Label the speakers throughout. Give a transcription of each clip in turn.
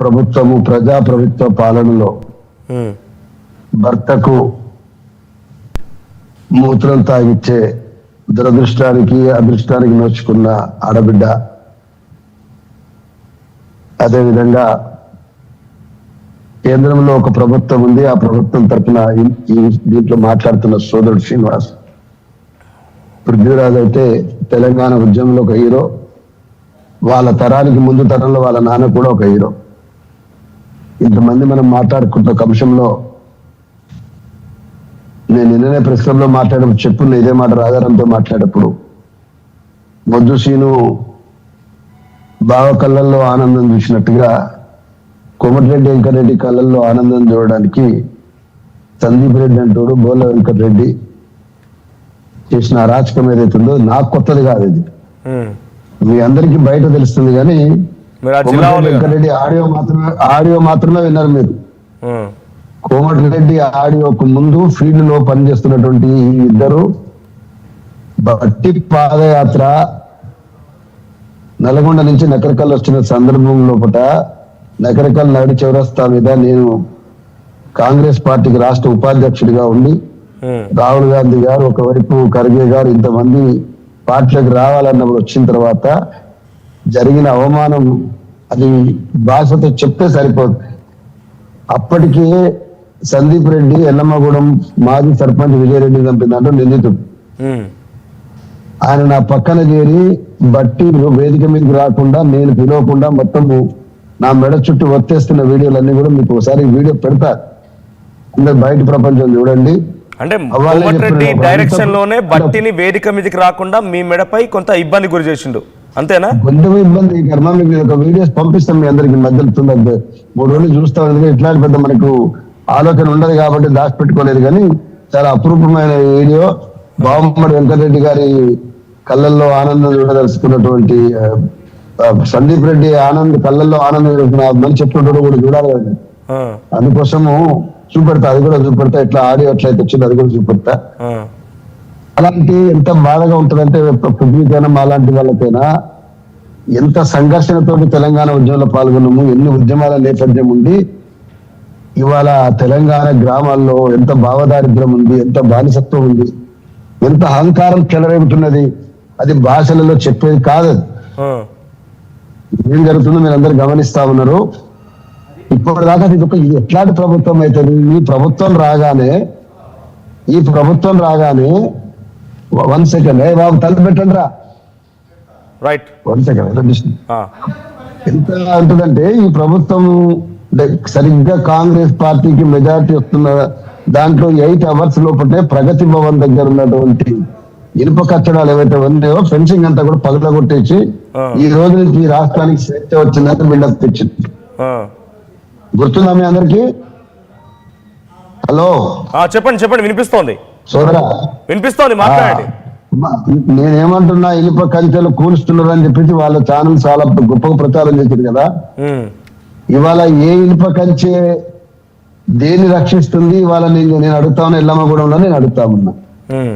Speaker 1: ప్రభుత్వము ప్రజాప్రభుత్వ పాలనలో భర్తకు మూత్రం తాగిచ్చే దురదృష్టానికి అదృష్టానికి నోచుకున్న ఆడబిడ్డ, అదేవిధంగా కేంద్రంలో ఒక ప్రభుత్వం ఉంది, ఆ ప్రభుత్వం తరఫున దీంట్లో మాట్లాడుతున్న సోదరుడు శ్రీనివాస్. పృథ్వీరాజ్ అయితే తెలంగాణ ఉద్యమంలో ఒక హీరో, వాళ్ళ తరానికి ముందు తరంలో వాళ్ళ నాన్న కూడా ఒక హీరో. ఇంతమంది మనం మాట్లాడుకుంటున్న ఒక అంశంలో నేను నిన్ననే ప్రెస్ క్లబ్ లో మాట్లాడేప్పుడు చెప్పున్న ఇదే మాట రాజారాంతో మాట్లాడేప్పుడు, మొద్దు సీను బావ కళ్ళల్లో ఆనందం చూసినట్టుగా కోమటిరెడ్డి వెంకటరెడ్డి కళ్ళల్లో ఆనందం చూడడానికి సందీప్ రెడ్డి అంటూడు బోల వెంకటరెడ్డి చేసిన అరాచకం ఏదైతుందో నాకు కొత్తది కాదు. ఇది మీ అందరికీ బయట తెలుస్తుంది, కానీ వెంకటరెడ్డి ఆడియో మాత్రమే విన్నారు మీరు. కోమటిరెడ్డి ఆడియోకు ముందు ఫీల్డ్ లో పనిచేస్తున్నటువంటి ఈ ఇద్దరు బట్టి పాదయాత్ర నల్గొండ నుంచి నకరకల్ వచ్చిన సందర్భం లోపల నకరకల్ నడి చౌరస్తా మీద నేను కాంగ్రెస్ పార్టీకి రాష్ట్ర ఉపాధ్యక్షుడిగా ఉండి రాహుల్ గాంధీ గారు ఒకవైపు ఖర్గే గారు ఇంతమంది పార్టీలకు రావాలన్నప్పుడు వచ్చిన తర్వాత జరిగిన అవమానం అది భాషతో చెప్తే సరిపోదు. అప్పటికే సందీప్ రెడ్డి ఎల్లమ్మగూడెం మాజీ సర్పంచ్ విజయరెడ్డి చంపిందంటూ నిందితుడు. ఆయన నా పక్కన చేరి బట్టి వేదిక మీదకి రాకుండా నేను పిలవకుండా మొత్తం నా మెడ చుట్టూ ఒత్తేస్తున్న వీడియోలన్నీ కూడా మీకు ఒకసారి వీడియో పెడతా, అందరు బయట ప్రపంచం చూడండి.
Speaker 2: అంటే కోమటిరెడ్డి డైరెక్షన్ లోనే బట్టిని వేదిక మీదకి రాకుండా మీ మెడపై కొంత ఇబ్బంది గురి చేసిండు, అంతేనా?
Speaker 1: కొంచెం ఇబ్బంది కర్మ. మీకు ఒక వీడియోస్ పంపిస్తాం మీ అందరికి మధ్యలో 3 రోజులు చూస్తాం. ఇట్లాంటి పెద్ద మనకు ఆలోచన ఉండదు కాబట్టి దాచిపెట్టుకోలేదు, కానీ చాలా అపురూపమైన వీడియో. బావమ్మడి వెంకటరెడ్డి గారి కళ్ళల్లో ఆనందం చూడదలుచుకున్నటువంటి సందీప్ రెడ్డి కళ్ళల్లో ఆనందం మంచి చెప్తుంటాడు కూడా చూడాలి కదా. అందుకోసము చూపెడతా, అది కూడా చూపెడతా. ఇట్లా ఆడియో ఎట్లయితే వచ్చింది అది కూడా చూపెడతా. అలాంటి ఎంత బాధగా ఉంటుందంటే పృథ్వీకైనా అలాంటి వాళ్ళకైనా ఎంత సంఘర్షణతో తెలంగాణ ఉద్యమంలో పాల్గొన్నాము, ఎన్ని ఉద్యమాల నేపథ్యం ఉండి ఇవాళ తెలంగాణ గ్రామాల్లో ఎంత భావదారిద్ర్యం ఉంది, ఎంత బానిసత్వం ఉంది, ఎంత అహంకారం చెలరేగుతున్నది. అది భాషలలో చెప్పేది కాదు. ఏం జరుగుతుందో మీరు అందరు గమనిస్తా ఉన్నారు. ఇప్పటిదాకా ఇది ఒక ఎట్లాంటి ప్రభుత్వం అవుతుంది? ఈ ప్రభుత్వం రాగానే 1 సెకండ్ బాబు తలుపు పెట్టండి రా,
Speaker 2: రైట్
Speaker 1: 1 సెకండ్. ఎంత ఉంటుందంటే ఈ ప్రభుత్వం సరిగ్గా కాంగ్రెస్ పార్టీకి మెజారిటీ వస్తున్న దాంట్లో 8 అవర్స్ లోపలనే ప్రగతి భవన్ దగ్గర ఉన్నటువంటి ఇనుప కట్టడాలు ఏవైతే ఉన్నాయో ఫెన్సింగ్ అంతా కూడా పగలగొట్టేసి ఈ రోజు నుంచి ఈ రాష్ట్రానికి స్వేచ్ఛ వచ్చిందని బిల్డప్ తెచ్చింది. గుర్తుందా మీ అందరికి? హలో
Speaker 2: చెప్పండి వినిపిస్తోంది
Speaker 1: సోదరా,
Speaker 2: వినిపిస్తోంది, మాట్లాడండి.
Speaker 1: నేనేమంటున్నా, ఇనుప కంచెలు కూలుస్తున్నారు అని చెప్పేసి వాళ్ళ ఛానల్ చాలా గొప్పగా ప్రచారం చేసింది కదా. ఇవాళ ఏ ఇనుప కంచె దేన్ని రక్షిస్తుంది? ఇవాళ నేను అడుగుతా ఉన్నా, ఎల్లమ్మగూడెంలో నేను అడుగుతా ఉన్నా.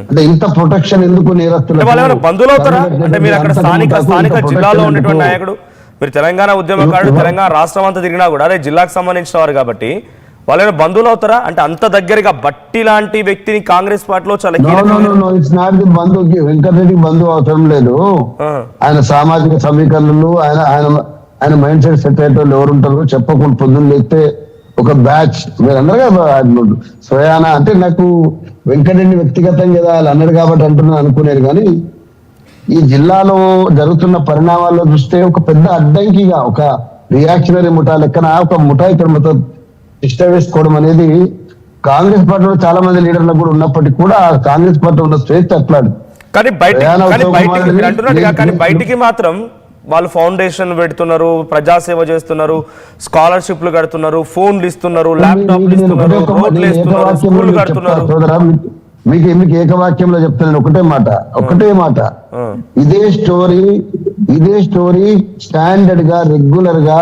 Speaker 1: అంటే ఇంత ప్రొటెక్షన్ ఎందుకు నేరస్తులు?
Speaker 2: బంధువులు అవుతారా? అంటే మీరు అక్కడ స్థానిక జిల్లాలో ఉన్నటువంటి నాయకుడు, మీరు తెలంగాణ ఉద్యమకారుడు, తెలంగాణ రాష్ట్రం అంతా తిరిగినా కూడా అదే జిల్లాకు సంబంధించిన వారు కాబట్టి వాళ్ళ బంధువులు అవుతారా? అంటే అంత దగ్గరగా బట్టి లాంటి వ్యక్తిని కాంగ్రెస్ పార్టీలో చాలా
Speaker 1: వెంకటరెడ్డి బంధువు అవసరం లేదు. ఆయన సామాజిక సమీకరణలు, ఆయన మైండ్ సెట్ సెట్ అయ్యేటోళ్ళు ఎవరుంటారు చెప్పకుండా పొద్దున్న లేస్తే ఒక బ్యాచ్ మీరు అన్నారు కదా స్వయాన. అంటే నాకు వెంకటరెడ్డి వ్యక్తిగతంగా కదా వాళ్ళు అన్నారు కాబట్టి అంటున్నాను అనుకునేది, కానీ ఈ జిల్లాలో జరుగుతున్న పరిణామాల్లో చూస్తే ఒక పెద్ద అడ్డంకిగా ఒక రియాక్షనరీ ముఠా లెక్కన ఒక ముఠా ఇక్కడ మొత్తం ఇష్ట వేసుకోవడం అనేది కాంగ్రెస్ పార్టీలో చాలా మంది లీడర్లకు కూడా ఉన్నప్పటికీ కూడా కాంగ్రెస్ పార్టీ ఉన్న స్వేచ్ఛ అట్లాడు.
Speaker 2: కానీ బయటికి మాత్రం వాళ్ళు ఫౌండేషన్ పెడుతున్నారు, ప్రజాసేవ చేస్తున్నారు, స్కాలర్షిప్లు కడుతున్నారు, ఫోన్లు ఇస్తున్నారు, ల్యాప్టాప్లు ఇస్తున్నారు, రోడ్లు ఇస్తున్నారు, స్కూల్ కడుతున్నారు.
Speaker 1: మీకు ఏకవాక్యంలో చెప్తాను ఒకటే మాట. ఇదే స్టోరీ స్టాండర్డ్ గా రెగ్యులర్ గా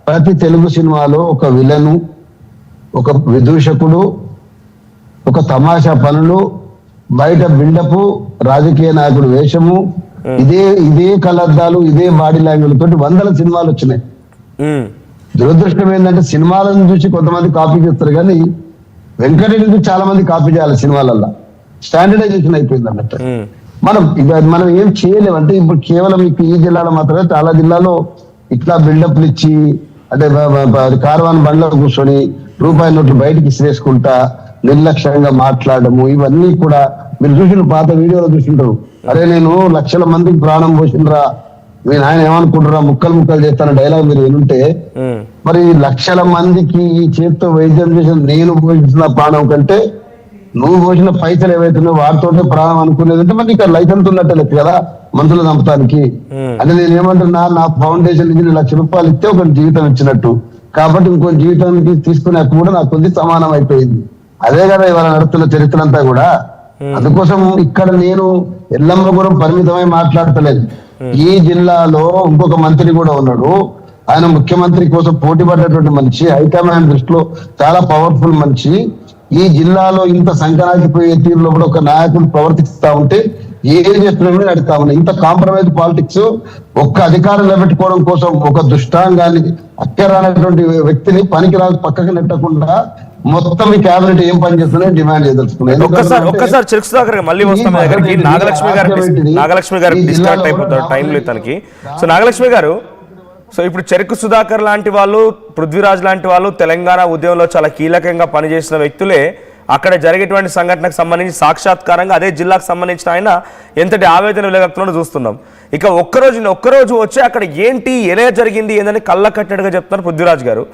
Speaker 1: ప్రతి తెలుగు సినిమాలో ఒక విలను, ఒక విదూషకుడు, ఒక తమాషా పనులు, బయట బిల్డప్, రాజకీయ నాయకుడు వేషము, ఇదే కలద్దాలు, ఇదే బాడీ లాంగ్వేజ్ తోటి 100 సినిమాలు వచ్చినాయి. దురదృష్టం ఏంటంటే సినిమాలను చూసి కొంతమంది కాపీ చేస్తారు కానీ వెంకటరెడ్డి చాలా మంది కాపీ చేయాలి సినిమాలల్లో. స్టాండర్డైజేషన్ అయిపోయింది అన్నట్టు. మనం ఏం చేయలేము. అంటే ఇప్పుడు కేవలం ఈ జిల్లాలో మాత్రమే, చాలా జిల్లాలో ఇట్లా బిల్డప్లు ఇచ్చి అంటే కార్వాన్ బండ్లో కూర్చొని రూపాయి నోట్లు బయటికి ఇసిరేసుకుంటా నిర్లక్ష్యంగా మాట్లాడము, ఇవన్నీ కూడా మీరు చూసిన పాత వీడియోలో చూసింటారు. అరే నేను లక్షల మందికి ప్రాణం పోసిండ్రా, నేను ఆయన ఏమనుకుంటారా ముక్కలు ముక్కలు చేస్తాను డైలాగ్ మీరు వినుంటే, మరి లక్షల మందికి ఈ చేతితో వైద్యం చేసిన నేను పోసిన ప్రాణం కంటే నువ్వు పోసిన పైసలు ఏవైతున్నాయో వాటితోనే ప్రాణం అనుకునేదంటే మరి ఇక్కడ లైసెన్స్ ఉన్నట్టే లెక్క కదా మందులు చంపడానికి. అంటే నేను ఏమంటున్నా, నా ఫౌండేషన్ నుంచి 1 లక్ష రూపాయలు ఇస్తే ఒక జీవితం ఇచ్చినట్టు, కాబట్టి ఇంకో జీవితానికి తీసుకునే హక్కు కూడా నాకు కొద్ది సమానం అయిపోయింది. అదే కదా ఇవాళ నడుస్తున్న చరిత్ర అంతా కూడా. అందుకోసం ఇక్కడ నేను ఎల్లమ్మగురం పరిమితమై మాట్లాడతలేదు. ఈ జిల్లాలో ఇంకొక మంత్రి కూడా ఉన్నాడు, ఆయన ముఖ్యమంత్రి కోసం పోటీ పడ్డటువంటి మనిషి, హైకమాండ్ దృష్టిలో చాలా పవర్ఫుల్ మనిషి. ఈ జిల్లాలో ఇంత సంక్రాంతిపోయే తీరులో కూడా ఒక నాయకుడు ప్రవర్తిస్తా ఉంటే ఏం చేస్తున్నామని అడుగుతా ఉన్నా. ఇంత కాంప్రమైజ్ పాలిటిక్స్, ఒక్క అధికారం నిలబెట్టుకోవడం కోసం ఒక దుష్టాంగాన్ని అక్కరానటువంటి వ్యక్తిని పనికిరాదు పక్కకు నెట్టకుండా మొత్తం ఈ కేబినెట్ ఏం పని చేస్తుందని డిమాండ్ చేయదలుచుకున్నాను.
Speaker 2: ఒక్కసారి చెరుకు సుధాకర్ మళ్ళీ వస్తాం మీ దగ్గరికి. నాగలక్ష్మి గారు డిస్కనెక్ట్ అయిపోతారు టైం లేదు తనకి. సో నాగలక్ష్మి గారు, సో ఇప్పుడు చెరుకు సుధాకర్ లాంటి వాళ్ళు, పృథ్వీరాజ్ లాంటి వాళ్ళు తెలంగాణ ఉద్యమంలో చాలా కీలకంగా పనిచేసిన వ్యక్తులే అక్కడ జరిగేటువంటి సంఘటనకు సంబంధించి సాక్షాత్కారంగా అదే జిల్లాకు సంబంధించిన ఆయన ఎంతటి ఆవేదన వెలగక్తున్నాడో చూస్తున్నాం. ఇక ఒక్కరోజు వచ్చి అక్కడ ఏంటి ఎలా జరిగింది ఏందని కళ్ళ కట్టినట్టుగా చెప్తున్నారు పృథ్వీరాజ్ గారు.